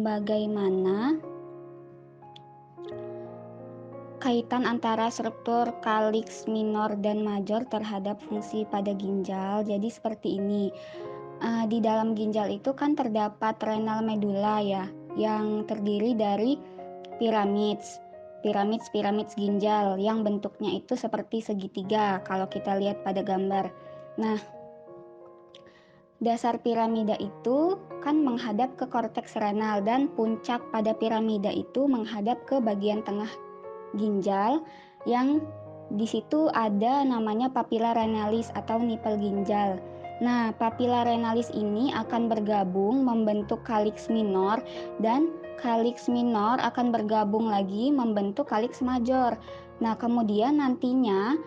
bagaimana kaitan antara struktur kaliks minor dan major terhadap fungsi pada ginjal. Jadi seperti ini. Di dalam ginjal itu kan terdapat renal medula ya, yang terdiri dari piramids ginjal yang bentuknya itu seperti segitiga kalau kita lihat pada gambar. Nah, dasar piramida itu kan menghadap ke korteks renal dan puncak pada piramida itu menghadap ke bagian tengah ginjal yang di situ ada namanya papilla renalis atau nipel ginjal. Nah, papilla renalis ini akan bergabung membentuk kaliks minor dan kaliks minor akan bergabung lagi membentuk kaliks major. Nah, kemudian nantinya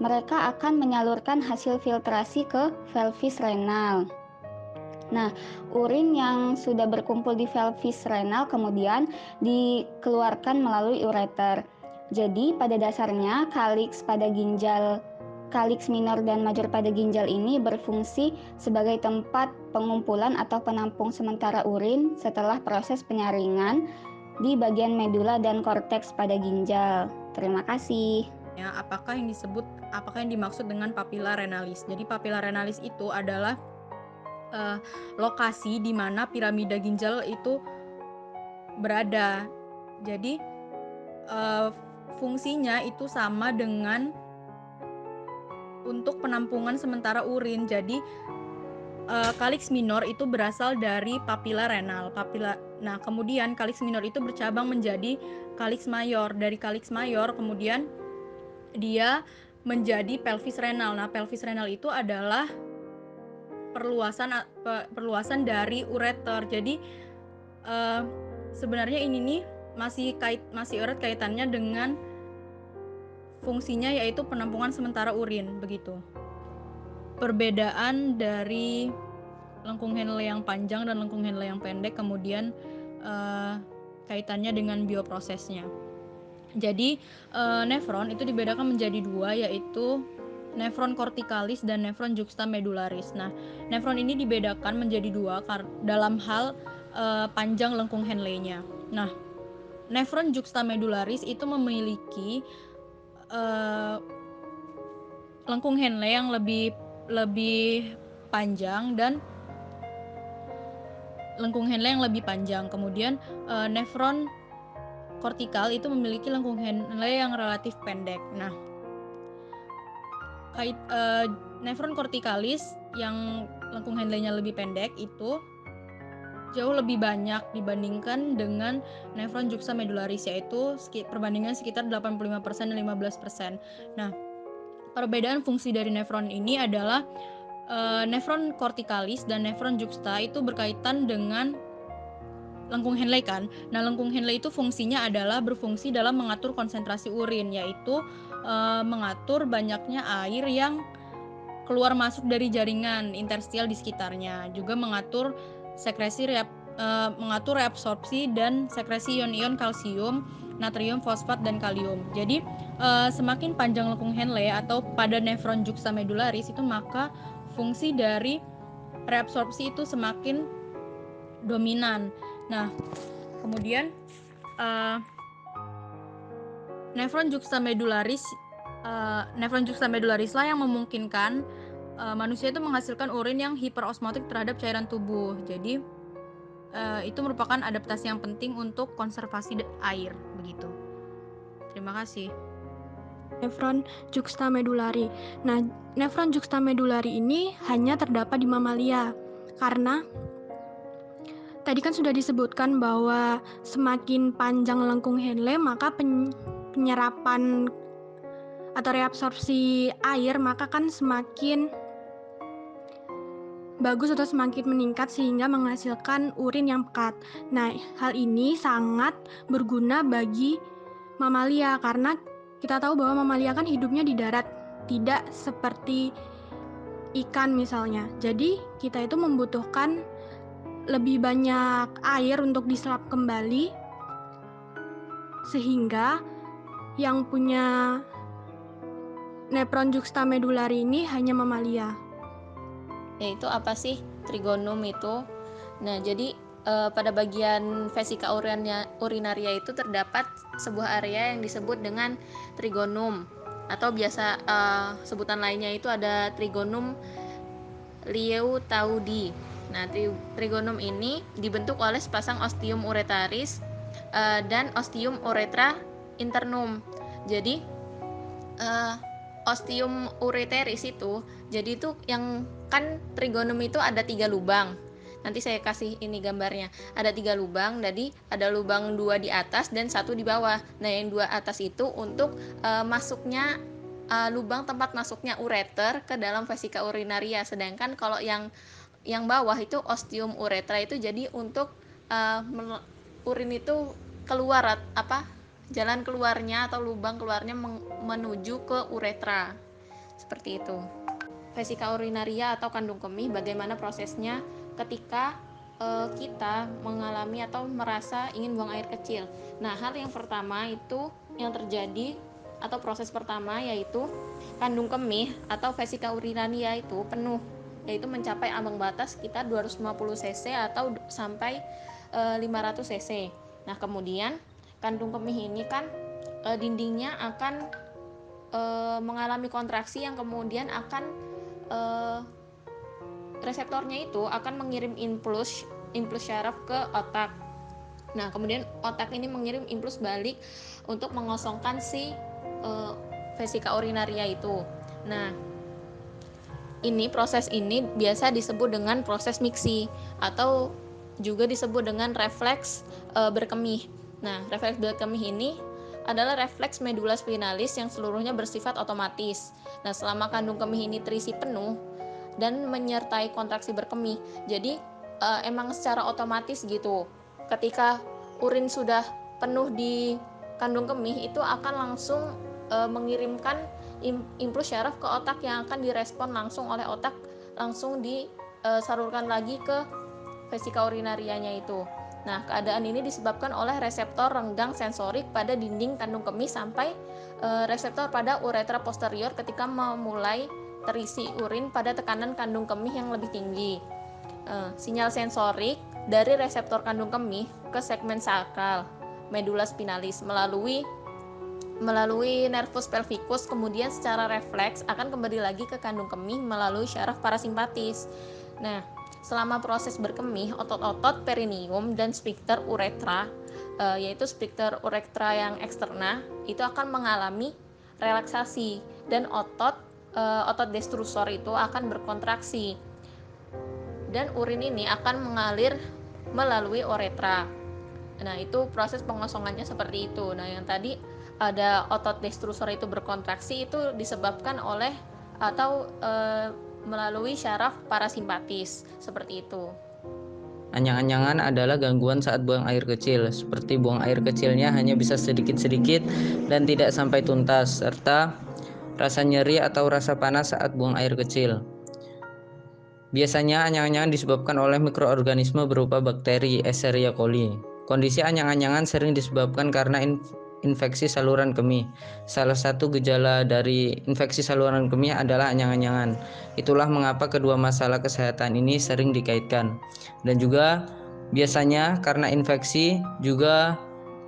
mereka akan menyalurkan hasil filtrasi ke pelvis renal. Nah, urin yang sudah berkumpul di pelvis renal kemudian dikeluarkan melalui ureter. Jadi pada dasarnya kaliks minor dan major pada ginjal ini berfungsi sebagai tempat pengumpulan atau penampung sementara urin setelah proses penyaringan di bagian medula dan korteks pada ginjal. Terima kasih. Ya, apakah yang dimaksud dengan papilla renalis? Jadi papilla renalis itu adalah lokasi di mana piramida ginjal itu berada. Jadi fungsinya itu sama dengan untuk penampungan sementara urin. Jadi kaliks minor itu berasal dari papilla renal. Nah, kemudian kaliks minor itu bercabang menjadi kaliks mayor. Dari kaliks mayor kemudian dia menjadi pelvis renal. Nah, pelvis renal itu adalah perluasan dari ureter. Jadi sebenarnya ini nih masih erat kaitannya dengan fungsinya yaitu penampungan sementara urin begitu. Perbedaan dari lengkung Henle yang panjang dan lengkung Henle yang pendek, kemudian kaitannya dengan bioprosesnya. Jadi nefron itu dibedakan menjadi dua, yaitu nefron kortikalis dan nefron juxtamedularis. Nah, nefron ini dibedakan menjadi dua dalam hal panjang lengkung Henle-nya. Nah, nefron juxtamedularis itu memiliki lengkung Henle yang lebih panjang dan lengkung Henle yang lebih panjang. Kemudian nefron kortikal itu memiliki lengkung Henle yang relatif pendek. Nah, nefron kortikalis yang lengkung Henle-nya lebih pendek itu jauh lebih banyak dibandingkan dengan nefron juxtamedularis, yaitu perbandingan sekitar 85% dan 15%. Nah, perbedaan fungsi dari nefron ini adalah nefron kortikalis dan nefron juxta itu berkaitan dengan lengkung Henle kan. Nah, lengkung Henle itu fungsinya adalah berfungsi dalam mengatur konsentrasi urin, yaitu mengatur banyaknya air yang keluar masuk dari jaringan interstisial di sekitarnya, juga mengatur mengatur reabsorpsi dan sekresi ion-ion kalsium, natrium, fosfat, dan kalium. Jadi semakin panjang lengkung Henle atau pada nefron juxtamedularis itu, maka fungsi dari reabsorpsi itu semakin dominan. Nah, kemudian nefron juxtamedularis lah yang memungkinkan manusia itu menghasilkan urin yang hiperosmotik terhadap cairan tubuh. Jadi itu merupakan adaptasi yang penting untuk konservasi air begitu. Terima kasih. Nefron juxtamedulari. Nah, nefron juxtamedulari ini hanya terdapat di mamalia karena tadi kan sudah disebutkan bahwa semakin panjang lengkung Henle maka penyerapan atau reabsorpsi air maka kan semakin bagus atau semakin meningkat sehingga menghasilkan urin yang pekat. Nah, hal ini sangat berguna bagi mamalia karena kita tahu bahwa mamalia kan hidupnya di darat, tidak seperti ikan misalnya. Jadi kita itu membutuhkan lebih banyak air untuk diserap kembali sehingga yang punya nefron juxtamedulari ini hanya mamalia. Yaitu apa sih trigonum itu? Nah, jadi pada bagian vesika urinaria itu terdapat sebuah area yang disebut dengan trigonum, atau biasa sebutan lainnya itu ada trigonum Liu-Taudi. Nah, trigonum ini dibentuk oleh sepasang ostium uretaris dan ostium uretra internum. Jadi ostium ureteris itu, jadi itu yang kan trigonum itu ada 3 lubang. Nanti saya kasih ini gambarnya. Ada 3 lubang, jadi ada lubang 2 di atas dan 1 di bawah. Nah, yang 2 atas itu untuk masuknya lubang tempat masuknya ureter ke dalam vesika urinaria. Sedangkan kalau yang bawah itu ostium uretra itu jadi untuk urin itu keluar jalan keluarnya atau lubang keluarnya menuju ke uretra. Seperti itu. Vesika urinaria atau kandung kemih, bagaimana prosesnya ketika kita mengalami atau merasa ingin buang air kecil. Nah, hal yang pertama itu yang terjadi atau proses pertama yaitu kandung kemih atau vesika urinaria itu penuh, yaitu mencapai ambang batas sekitar 250 cc atau sampai 500 cc. Nah, kemudian kandung kemih ini kan dindingnya akan mengalami kontraksi yang kemudian akan reseptornya itu akan mengirim impuls syaraf ke otak. Nah, kemudian otak ini mengirim impuls balik untuk mengosongkan si vesika urinaria itu. Nah, proses ini biasa disebut dengan proses miksi atau juga disebut dengan refleks berkemih. Nah, refleks berkemih ini adalah refleks medula spinalis yang seluruhnya bersifat otomatis. Nah, selama kandung kemih ini terisi penuh dan menyertai kontraksi berkemih, jadi emang secara otomatis gitu. Ketika urin sudah penuh di kandung kemih, itu akan langsung mengirimkan impuls syaraf ke otak yang akan direspon langsung oleh otak, langsung disalurkan lagi ke vesika urinarianya itu. Nah, keadaan ini disebabkan oleh reseptor renggang sensorik pada dinding kandung kemih sampai reseptor pada uretra posterior ketika memulai terisi urin pada tekanan kandung kemih yang lebih tinggi. Sinyal sensorik dari reseptor kandung kemih ke segmen sakral medula spinalis melalui nervus pelvikus, kemudian secara refleks akan kembali lagi ke kandung kemih melalui syaraf parasimpatis. Nah, selama proses berkemih, otot-otot perineum dan sphincter uretra, yaitu sphincter uretra yang eksterna, itu akan mengalami relaksasi dan otot destrusor itu akan berkontraksi. Dan urin ini akan mengalir melalui uretra. Nah, itu proses pengosongannya seperti itu. Nah, yang tadi ada otot destrusor itu berkontraksi itu disebabkan oleh atau melalui syaraf parasimpatis, seperti itu. Anyang-anyangan adalah gangguan saat buang air kecil, seperti buang air kecilnya hanya bisa sedikit-sedikit dan tidak sampai tuntas, serta rasa nyeri atau rasa panas saat buang air kecil. Biasanya anyang-anyangan disebabkan oleh mikroorganisme berupa bakteri Escherichia coli. Kondisi anyang-anyangan sering disebabkan karena infeksi saluran kemih. Salah satu gejala dari infeksi saluran kemih adalah anyang-anyangan. Itulah mengapa kedua masalah kesehatan ini sering dikaitkan. Dan juga biasanya karena infeksi juga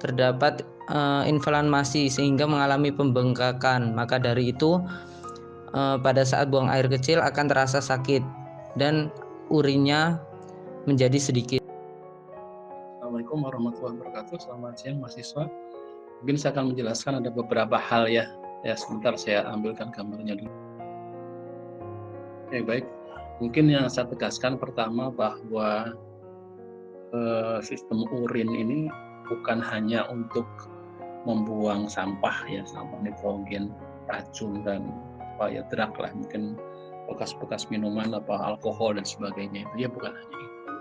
terdapat inflamasi sehingga mengalami pembengkakan. Maka dari itu pada saat buang air kecil akan terasa sakit dan urinnya menjadi sedikit. Assalamualaikum warahmatullahi wabarakatuh. Selamat siang mahasiswa. Mungkin saya akan menjelaskan ada beberapa hal ya. Sebentar saya ambilkan gambarnya dulu. Baik. Mungkin yang saya tegaskan pertama bahwa sistem urin ini bukan hanya untuk membuang sampah ya, sampah nitrogen, racun dan drag lah, mungkin bekas-bekas minuman alkohol dan sebagainya. Dia bukan hanya itu.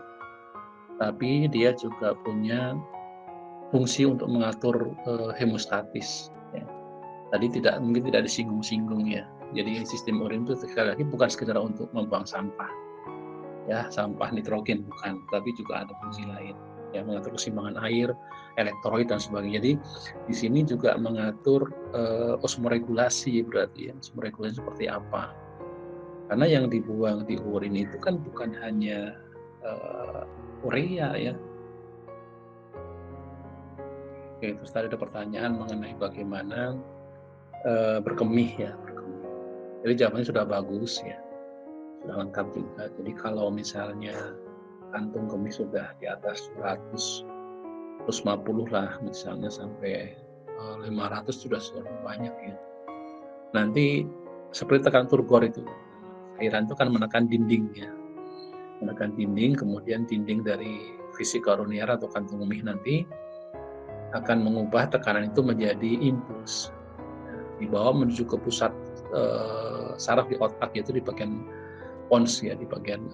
Tapi dia juga punya fungsi untuk mengatur hemostatis. Ya. Tadi mungkin tidak disinggung-singgung ya. Jadi sistem urin itu sekali lagi bukan sekedar untuk membuang sampah, ya sampah nitrogen bukan, tapi juga ada fungsi lain, ya mengatur keseimbangan air, elektrolit dan sebagainya. Jadi di sini juga mengatur osmoregulasi berarti ya, osmoregulasi seperti apa? Karena yang dibuang di urin itu kan bukan hanya urea ya, Oke, terus tadi ada pertanyaan mengenai bagaimana berkemih ya, berkemih. Jadi jawabannya sudah bagus ya, sudah lengkap juga. Jadi kalau misalnya kantung kemih sudah di atas 100, 150 lah misalnya sampai 500 sudah banyak ya. Nanti seperti tekan turgor itu, cairan itu kan menekan dinding ya, menekan dinding, kemudian dinding dari fisik koronier atau kantung kemih nanti akan mengubah tekanan itu menjadi impuls. Dibawa menuju ke pusat saraf di otak, yaitu di bagian pons ya, di bagian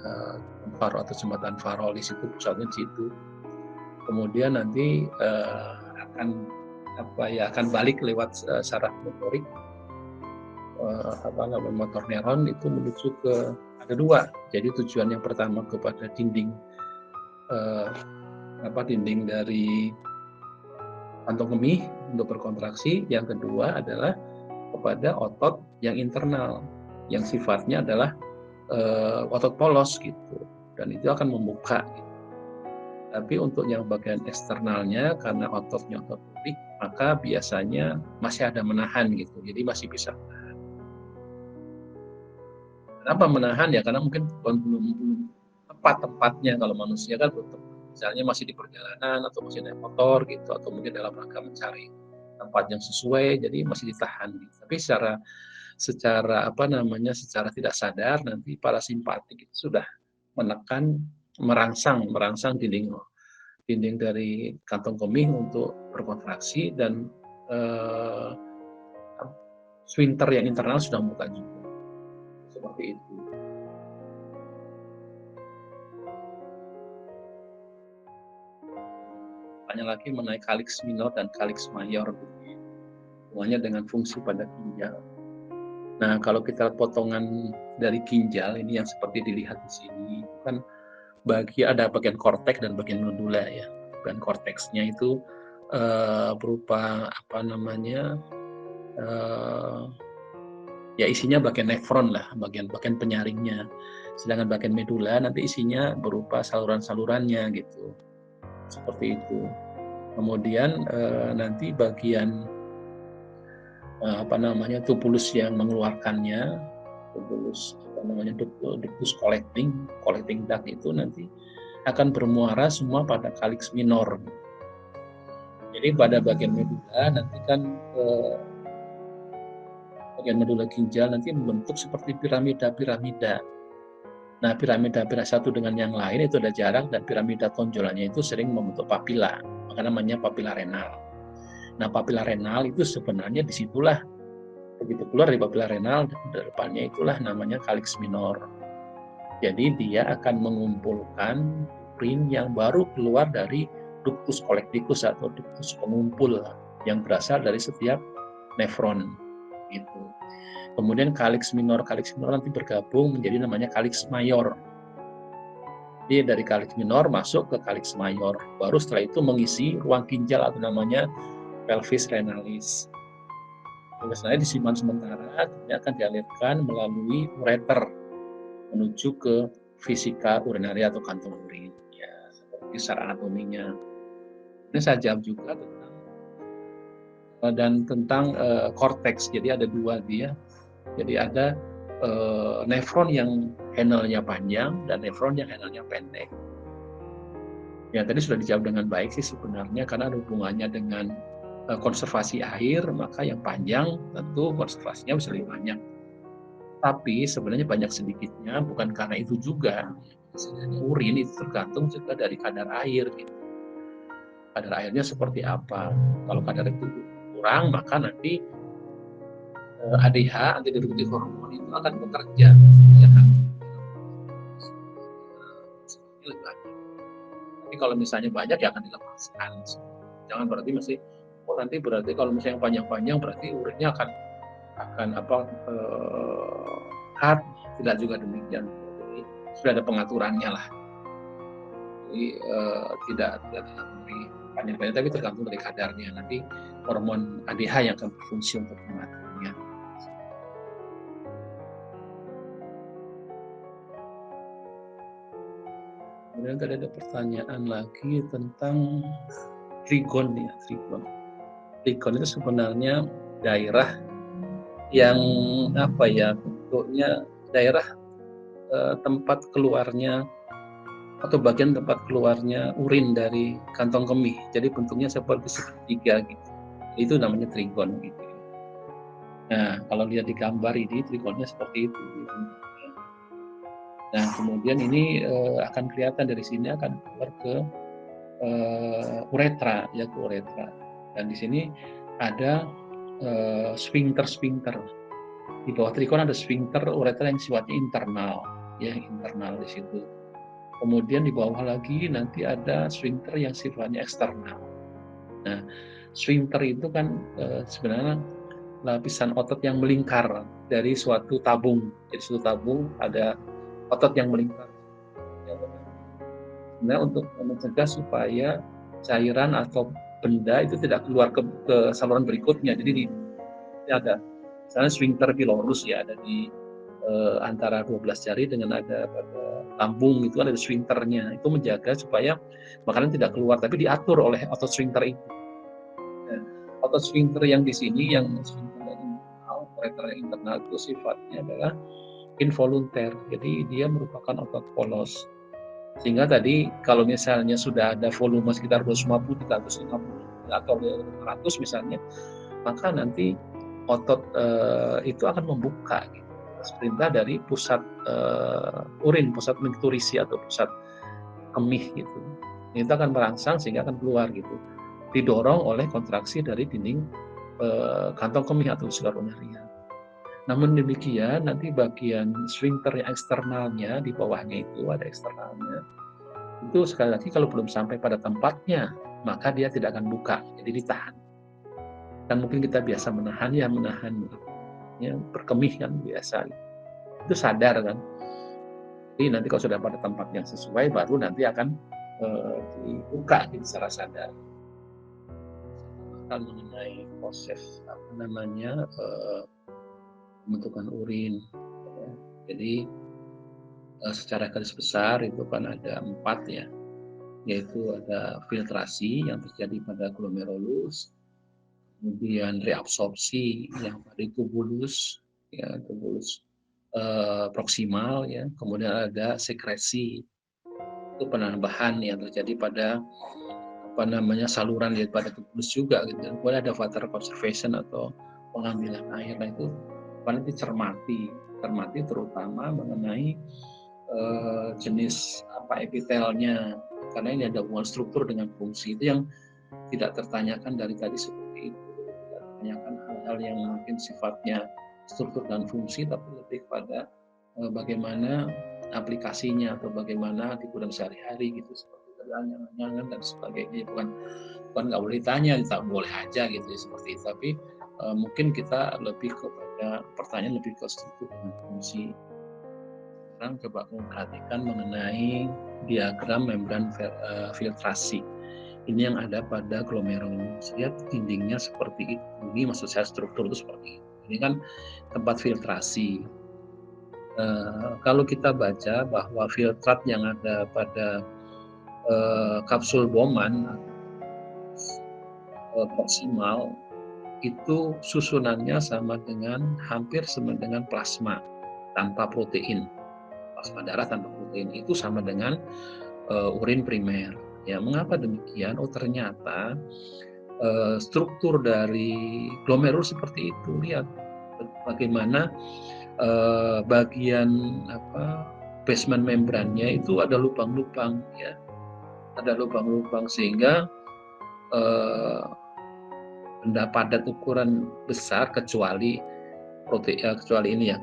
faro atau jembatan farol, di situ pusatnya di situ. Kemudian nanti akan balik lewat saraf motorik, motor neuron itu menuju ke, ada dua. Jadi tujuan yang pertama kepada dinding dinding dari kantong kemih untuk berkontraksi, yang kedua adalah kepada otot yang internal yang sifatnya adalah otot polos gitu, dan itu akan membuka gitu. Tapi untuk yang bagian eksternalnya karena ototnya otot pubic, maka biasanya masih ada menahan gitu, jadi masih bisa menahan. Kenapa menahan ya, karena mungkin belum tepat-tempatnya. Kalau manusia kan belum tepat, misalnya masih di perjalanan atau masih naik motor gitu, atau mungkin dalam rangka mencari tempat yang sesuai, jadi masih ditahan gitu. Tapi secara tidak sadar nanti parasimpatik itu sudah menekan, merangsang dinding dari kantong kemih untuk berkontraksi, dan sphincter yang internal sudah membuka juga. Seperti itu. Tanya lagi mengenai calyx minor dan calyx mayor, hubungannya dengan fungsi pada ginjal. Nah, kalau kita lihat potongan dari ginjal ini yang seperti dilihat di sini, kan ada bagian korteks dan bagian nodula ya. Bagian korteksnya itu berupa isinya bagian nefron lah, bagian penyaringnya. Sedangkan bagian medula nanti isinya berupa saluran-salurannya gitu. Seperti itu. Kemudian nanti bagian tubulus yang mengeluarkannya, ductus collecting duct itu nanti akan bermuara semua pada calyx minor. Jadi pada bagian medula nanti kan bagian medula ginjal nanti membentuk seperti piramida. Nah, piramida satu dengan yang lain itu ada jarak, dan piramida tonjolannya itu sering membentuk papila, maka namanya papila renal. Nah, papila renal itu sebenarnya disitulah, begitu keluar dari papila renal, depannya itulah namanya calyx minor. Jadi dia akan mengumpulkan urin yang baru keluar dari ductus collecticus atau ductus pengumpul yang berasal dari setiap nefron gitu. Kemudian calyx minor nanti bergabung menjadi namanya calyx mayor. Jadi dari calyx minor masuk ke calyx mayor, baru setelah itu mengisi ruang ginjal atau namanya pelvis renalis. Biasanya disimpan sementara, ini akan dialirkan melalui ureter menuju ke vesika urinaria atau kantong urin. Ya, seperti secara anatominya. Ini saya jawab juga tentang korteks. Jadi ada dua dia. Jadi ada nefron yang handle-nya panjang dan nefron yang handle-nya pendek. Ya, tadi sudah dijawab dengan baik sih sebenarnya, karena ada hubungannya dengan konservasi air, maka yang panjang tentu konservasinya bisa lebih banyak. Tapi sebenarnya banyak sedikitnya bukan karena itu juga. Sebenarnya urin itu tergantung juga dari kadar air gitu. Kadar airnya seperti apa. Kalau kadar itu kurang, maka nanti ADH, antidiuretik hormon itu akan bekerja, ya kan? Lebih banyak. Tapi kalau misalnya banyak, ya akan dilepaskan. Jangan berarti nanti berarti kalau misalnya panjang-panjang berarti urinnya akan hard, tidak juga demikian. Jadi sudah ada pengaturannya lah. Jadi tidak memberi panjang-panjang, tapi tergantung dari kadarnya. Nanti hormon ADH yang akan berfungsi untuk mengaturnya. Kemudian tadi ada pertanyaan lagi tentang trigon ya, trigon. trigon itu sebenarnya daerah yang bentuknya daerah tempat keluarnya atau bagian tempat keluarnya urin dari kantong kemih. Jadi bentuknya seperti segitiga gitu. Itu namanya trigon gitu. Nah, kalau lihat di gambar ini trigonnya seperti itu. Gitu. Nah, kemudian ini akan kelihatan dari sini akan keluar ke uretra, ya ke uretra. Dan di sini ada sphincter. Di bawah trigon ada sphincter uretra yang sifatnya internal, ya internal di situ. Kemudian di bawah lagi nanti ada sphincter yang sifatnya eksternal. Nah, sphincter itu kan sebenarnya lapisan otot yang melingkar dari suatu tabung. Jadi suatu tabung ada otot yang melingkar. Sebenarnya untuk mencegah supaya cairan atau benda itu tidak keluar ke saluran berikutnya. Jadi ada misalnya sphincter pylorus ya, ada di antara 12 jari dengan ada pada lambung itu ada sphincternya. Itu menjaga supaya makanan tidak keluar, tapi diatur oleh otot sphincter itu. Nah, otot sphincter yang di sini yang sphincter internal, uretra internal itu sifatnya adalah involunter. Jadi dia merupakan otot polos. Sehingga tadi kalau misalnya sudah ada volume sekitar 250, 350 atau 500 misalnya, maka nanti otot itu akan membuka gitu. Perintah dari pusat urin, pusat micturition atau pusat kemih gitu. Itu akan merangsang sehingga akan keluar gitu. Didorong oleh kontraksi dari dinding kantong kemih atau glomerular. Namun demikian nanti bagian sphincter yang eksternalnya di bawahnya itu ada eksternalnya. Itu sekali lagi kalau belum sampai pada tempatnya maka dia tidak akan buka, jadi ditahan. Dan mungkin kita biasa menahan ya berkemih kan biasa. Itu sadar kan. Jadi nanti kalau sudah pada tempat yang sesuai baru nanti akan dibuka gitu secara sadar. Akan mengenai proses pembentukan urin. Jadi secara garis besar itu kan ada 4 ya, yaitu ada filtrasi yang terjadi pada glomerulus, kemudian reabsorpsi yang pada tubulus, ya tubulus proksimal ya, kemudian ada sekresi itu penambahan yang terjadi pada saluran pada tubulus juga gitu. Kemudian ada water conservation atau pengambilan air. Nah itu nanti cermati terutama mengenai jenis epitelnya, karena ini ada hubungan struktur dengan fungsi. Itu yang tidak tertanyakan dari tadi seperti itu, tidak tertanyakan hal-hal yang mungkin sifatnya struktur dan fungsi, tapi lebih pada bagaimana aplikasinya atau bagaimana di gudang sehari-hari gitu, seperti angan-angan dan sebagainya. Bukan nggak boleh ditanya, tak boleh aja gitu seperti itu, tapi mungkin kita lebih kepada pertanyaan lebih ke struktur dan fungsi. Sekarang coba perhatikan mengenai diagram membran filtrasi. Ini yang ada pada glomerulus. Lihat dindingnya seperti itu. Ini maksud saya struktur itu seperti itu. Ini kan tempat filtrasi. Kalau kita baca bahwa filtrat yang ada pada kapsul Bowman proksimal itu susunannya hampir sama dengan plasma tanpa protein. Plasma darah tanpa protein itu sama dengan urin primer. Ya, mengapa demikian? Oh, ternyata struktur dari glomerulus seperti itu. Lihat bagaimana bagian basement membrannya itu ada lubang-lubang ya. Ada lubang-lubang sehingga benda padat ukuran besar kecuali protein ya,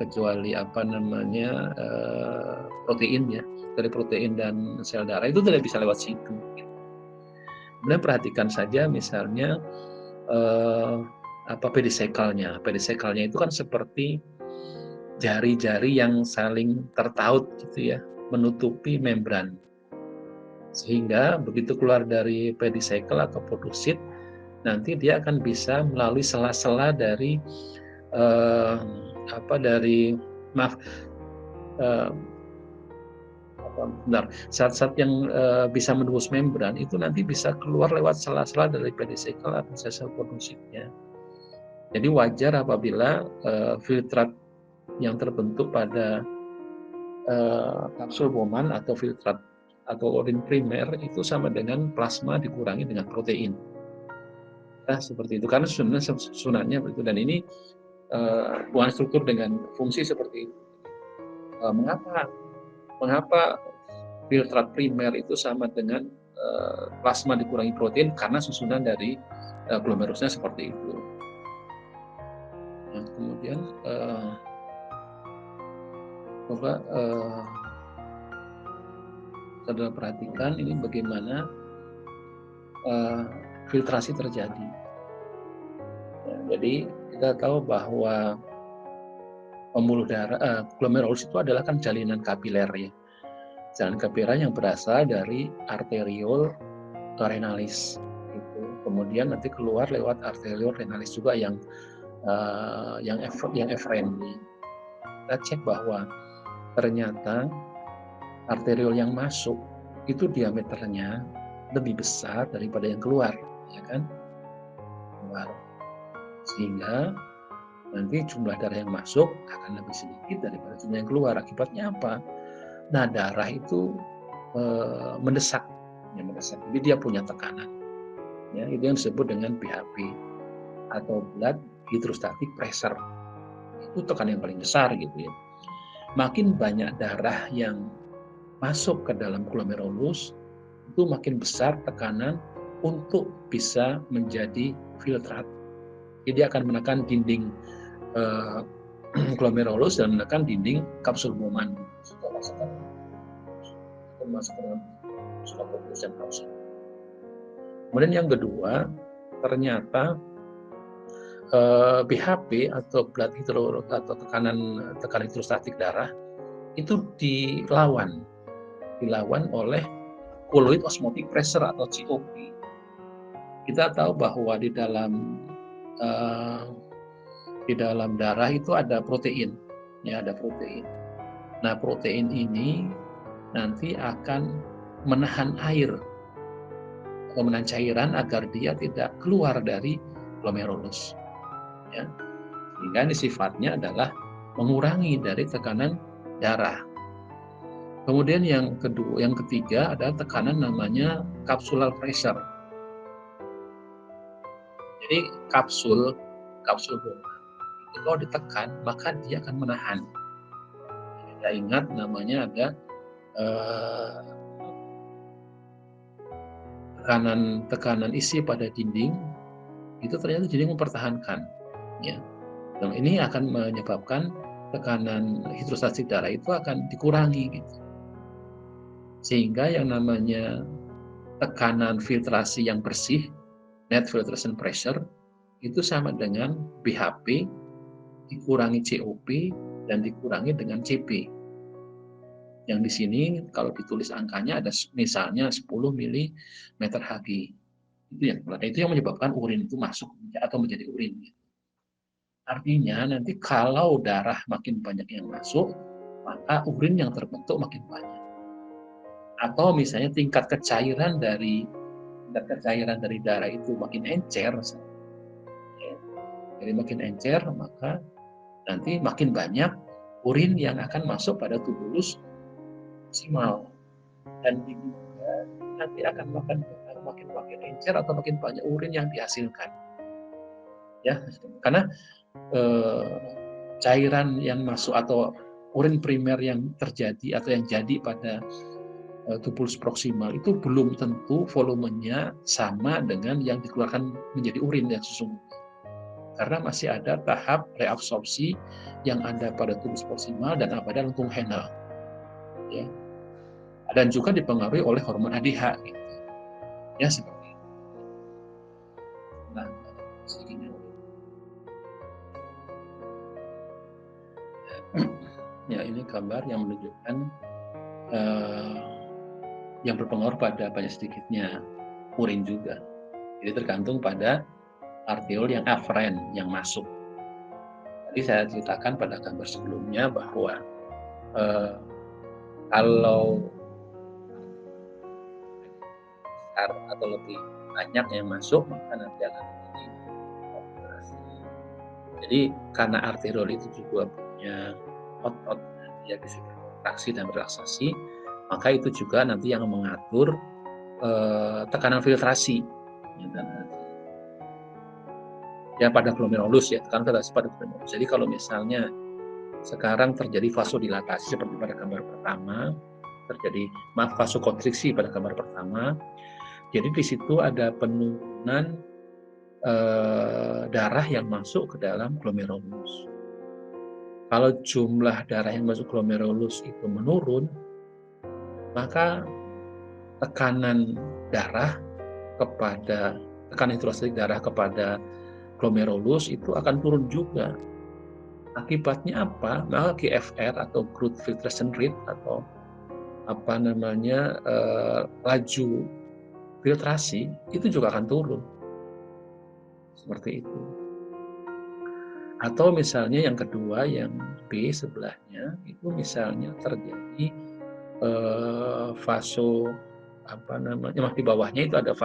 dari protein dan sel darah itu tidak bisa lewat situ. Kemudian perhatikan saja misalnya pedisekelnya itu kan seperti jari-jari yang saling tertaut gitu ya, menutupi membran, sehingga begitu keluar dari pedisekel atau podosit nanti dia akan bisa melalui sela-sela dari benar, zat-zat yang bisa menembus membran itu nanti bisa keluar lewat sela-sela dari pedicel atau sel-sel kondusifnya. Jadi wajar apabila filtrat yang terbentuk pada kapsul Bowman atau filtrat atau urin primer itu sama dengan plasma dikurangi dengan protein. Nah, seperti itu karena sunatnya begitu, dan ini hubungan struktur dengan fungsi seperti itu. Mengapa filtrat primer itu sama dengan plasma dikurangi protein? Karena susunan dari glomerusnya seperti itu. Nah, kemudian coba saudara perhatikan ini bagaimana filtrasi terjadi. Ya, jadi kita tahu bahwa pembuluh darah glomerulus itu adalah kan jalinan kapiler ya. Jalinan kapiler yang berasal dari arteriole renalis itu. Kemudian nanti keluar lewat arteriole renalis juga yang efferent. Kita cek bahwa ternyata arteriol yang masuk itu diameternya lebih besar daripada yang keluar, ya kan? Keluar. Sehingga nanti jumlah darah yang masuk akan lebih sedikit daripada jumlah yang keluar. Akibatnya apa? Nah, darah itu mendesak. Jadi dia punya tekanan. Ya, itu yang disebut dengan BHP atau blood hydrostatic pressure. Itu tekanan yang paling besar gitu ya. Makin banyak darah yang masuk ke dalam glomerulus, itu makin besar tekanan untuk bisa menjadi filtrat. Jadi dia akan menekan dinding glomerulus dan menekan dinding kapsul Bowman. Kemudian yang kedua, ternyata BHP atau blood atau tekanan hidrostatik darah itu dilawan oleh colloid osmotic pressure atau COP. Kita tahu bahwa di dalam darah itu ada protein, ya ada protein. Nah, protein ini nanti akan menahan air atau menahan cairan agar dia tidak keluar dari glomerulus. Ya. Sehingga ini sifatnya adalah mengurangi dari tekanan darah. Kemudian yang ketiga adalah tekanan namanya capsular pressure. Jadi kapsul Bowman itu kalau ditekan maka dia akan menahan. Kita ingat namanya ada tekanan isi pada dinding, itu ternyata dinding mempertahankan. Ya. Dan ini akan menyebabkan tekanan hidrostatik darah itu akan dikurangi gitu. Sehingga yang namanya tekanan filtrasi yang bersih, net filtration pressure, itu sama dengan BHP dikurangi COP dan dikurangi dengan CP. Yang di sini kalau ditulis angkanya ada misalnya 10 mM/Hg. Itu yang menyebabkan urin itu masuk atau menjadi urin. Artinya nanti kalau darah makin banyak yang masuk, maka urin yang terbentuk makin banyak. Atau misalnya tingkat kecairan dari darah itu makin encer, jadi makin encer, maka nanti makin banyak urin yang akan masuk pada tubulus maksimal, dan juga nanti akan makin encer atau makin banyak urin yang dihasilkan. Ya, karena cairan yang masuk atau urin primer yang terjadi atau yang jadi pada tubulus proksimal itu belum tentu volumenya sama dengan yang dikeluarkan menjadi urin yang sesungguhnya. Karena masih ada tahap reabsorpsi yang ada pada tubulus proksimal dan pada lengkung Henle. Ya. Dan juga dipengaruhi oleh hormon ADH. Gitu. Ya, seperti itu. Nah, sedikitnya. Ya, ini gambar yang menunjukkan yang berpengaruh pada banyak sedikitnya urin juga. Jadi tergantung pada arteriol yang afferent yang masuk. Tadi saya ceritakan pada gambar sebelumnya bahwa kalau besar atau lebih banyak yang masuk, maka nanti akan terjadi kontraksi. Jadi karena arteriol itu juga punya otot yang bisa berkontraksi dan berelaksasi, maka itu juga nanti yang mengatur tekanan filtrasi. Ya pada glomerulus ya, tekanan filtrasi pada glomerulus. Jadi kalau misalnya sekarang terjadi vasodilatasi seperti pada gambar pertama, terjadi vasokonstriksi pada gambar pertama, jadi di situ ada penurunan darah yang masuk ke dalam glomerulus. Kalau jumlah darah yang masuk glomerulus itu menurun, maka tekanan hidrostatik darah kepada glomerulus itu akan turun juga. Akibatnya apa? Maka GFR atau growth filtration rate atau laju filtrasi itu juga akan turun. Seperti itu. Atau misalnya yang kedua, yang B sebelahnya, itu misalnya terjadi di bawahnya itu ada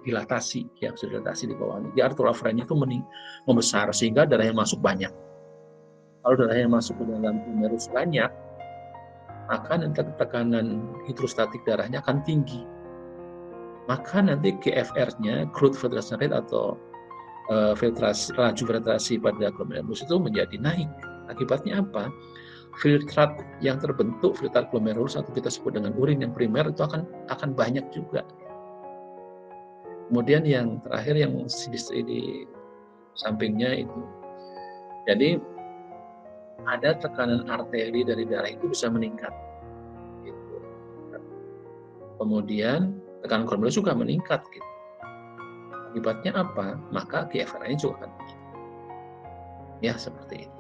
dilatasi, yang dilatasi di bawahnya. Di arterial afferentnya itu membesar sehingga darah yang masuk banyak. Kalau darah yang masuk ke dalam glomerulus banyak, maka nanti tekanan hidrostatik darahnya akan tinggi. Maka nanti GFR-nya, growth filtration rate atau laju filtrasi pada glomerulus itu menjadi naik. Akibatnya apa? Filtrat yang terbentuk, filtrat glomerulus atau kita sebut dengan urin yang primer itu akan banyak juga. Kemudian yang terakhir yang di sampingnya itu, jadi ada tekanan arteri dari darah itu bisa meningkat. Gitu. Kemudian tekanan glomerulus juga meningkat. Gitu. Akibatnya apa? Maka GFR-nya juga akan meningkat. Ya seperti itu.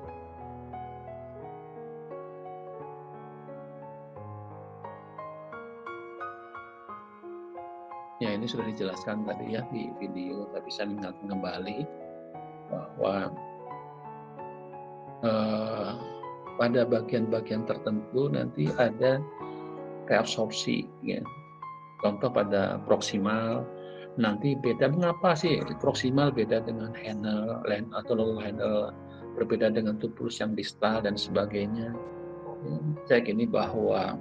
Ya ini sudah dijelaskan tadi ya di video, tapi saya mengingatkan kembali bahwa pada bagian-bagian tertentu nanti ada reabsorpsi. Ya. Contoh pada proksimal nanti beda. Mengapa sih proksimal beda dengan Henle atau lower Henle, berbeda dengan tubulus yang distal dan sebagainya? Ya, saya gini bahwa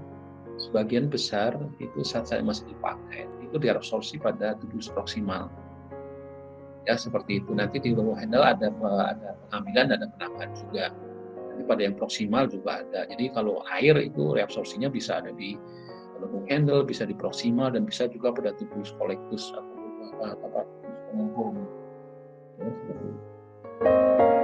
sebagian besar itu saat saya masih dipakai itu diabsorpsi pada tubulus proksimal. Ya seperti itu. Nanti di lower Henle ada pengambilan, ada penambahan juga. Nanti pada yang proksimal juga ada. Jadi kalau air itu reabsorpsinya bisa ada di lower Henle, bisa di proksimal, dan bisa juga pada tubulus collectus atau tubulus pengembung. Ya, seperti itu.